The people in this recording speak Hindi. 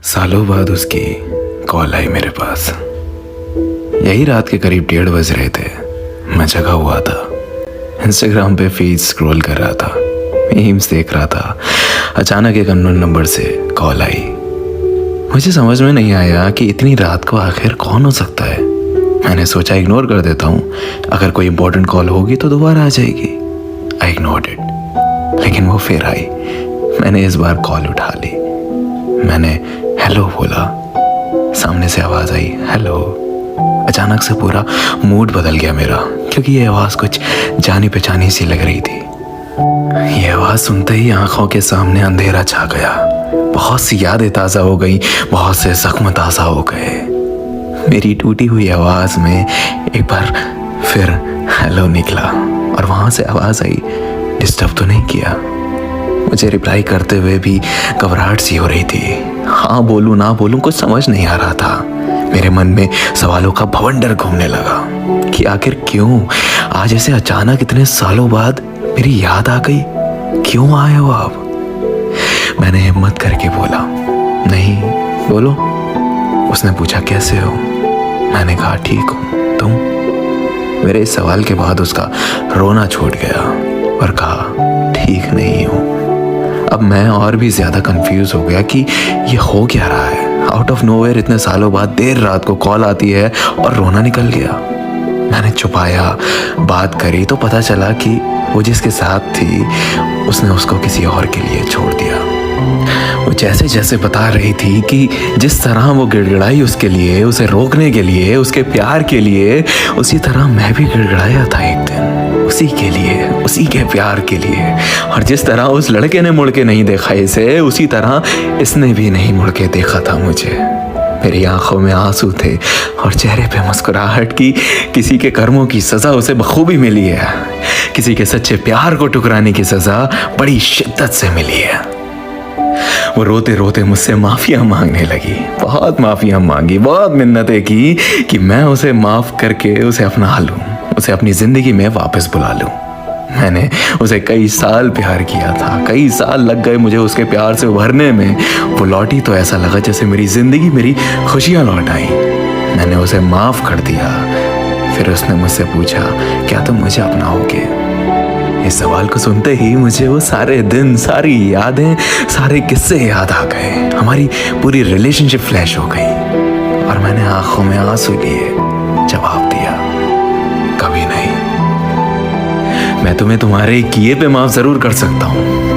सालों बाद उसकी कॉल आई मेरे पास। यही रात के करीब 1:30 बज रहे थे। मैं जगा हुआ था, इंस्टाग्राम पे फीड स्क्रॉल कर रहा था, मीम्स देख रहा था। अचानक एक अननोन नंबर से कॉल आई। मुझे समझ में नहीं आया कि इतनी रात को आखिर कौन हो सकता है। मैंने सोचा इग्नोर कर देता हूँ, अगर कोई इंपॉर्टेंट कॉल होगी तो दोबारा आ जाएगी। आई इग्नोर्ड इट, लेकिन वो फिर आई। मैंने इस बार कॉल उठा ली। मैंने हेलो बोला। सामने से आवाज़ आई हेलो। अचानक से पूरा मूड बदल गया मेरा, क्योंकि ये आवाज़ कुछ जानी पहचानी सी लग रही थी। ये आवाज़ सुनते ही आंखों के सामने अंधेरा छा गया। बहुत सी यादें ताज़ा हो गई, बहुत से जख्म ताज़ा हो गए। मेरी टूटी हुई आवाज़ में एक बार फिर हेलो निकला और वहाँ से आवाज़ आई डिस्टर्ब तो नहीं किया। मुझे रिप्लाई करते हुए भी घबराहट सी हो रही थी। हाँ बोलूँ ना बोलूँ कुछ समझ नहीं आ रहा था। मेरे मन में सवालों का भवंडर घूमने लगा कि आखिर क्यों आज ऐसे अचानक इतने सालों बाद मेरी याद आ गई। क्यों आए हो आप? मैंने हिम्मत करके बोला नहीं, बोलो। उसने पूछा कैसे हो? मैंने कहा ठीक हूँ, तुम? मेरे इस सवाल के बाद उसका रोना छूट गया और कहा ठीक नहीं हूँ। अब मैं और भी ज्यादा कंफ्यूज हो गया कि ये हो क्या रहा है। आउट ऑफ नोवेयर इतने सालों बाद देर रात को कॉल आती है और रोना निकल गया। मैंने छुपाया, बात करी तो पता चला कि वो जिसके साथ थी उसने उसको किसी और के लिए छोड़ दिया। वो जैसे जैसे बता रही थी कि जिस तरह वो गिड़गिड़ाई उसके लिए, उसे रोकने के लिए, उसके प्यार के लिए, उसी तरह मैं भी गिड़गिड़ाया था एक दिन उसी के लिए, उसी के प्यार के लिए। और जिस तरह उस लड़के ने मुड़ के नहीं देखा इसे, उसी तरह इसने भी नहीं मुड़ के देखा था मुझे। मेरी आंखों में आंसू थे और चेहरे पे मुस्कुराहट की। किसी के कर्मों की सजा उसे बखूबी मिली है, किसी के सच्चे प्यार को ठुकराने की सजा बड़ी शिद्दत से मिली है। वो रोते रोते मुझसे माफिया मांगने लगी, बहुत माफिया मांगी, बहुत मिन्नतें की कि मैं उसे माफ करके उसे अपना लूं, उसे अपनी जिंदगी में वापस बुला लूं। मैंने उसे कई साल प्यार किया था, कई साल लग गए मुझे उसके प्यार से उभरने में। वो लौटी तो ऐसा लगा जैसे मेरी जिंदगी, मेरी खुशियां लौट आई। मैंने उसे माफ कर दिया। फिर उसने मुझसे पूछा क्या तुम मुझे अपनाओगे? इस सवाल को सुनते ही मुझे वो सारे दिन, सारी यादें, सारे किस्से याद आ गए। हमारी पूरी रिलेशनशिप फ्लैश हो गई और मैंने आंखों में आंसू लिए जवाब दिया कभी नहीं। मैं तुम्हें तुम्हारे किए पे माफ जरूर कर सकता हूँ,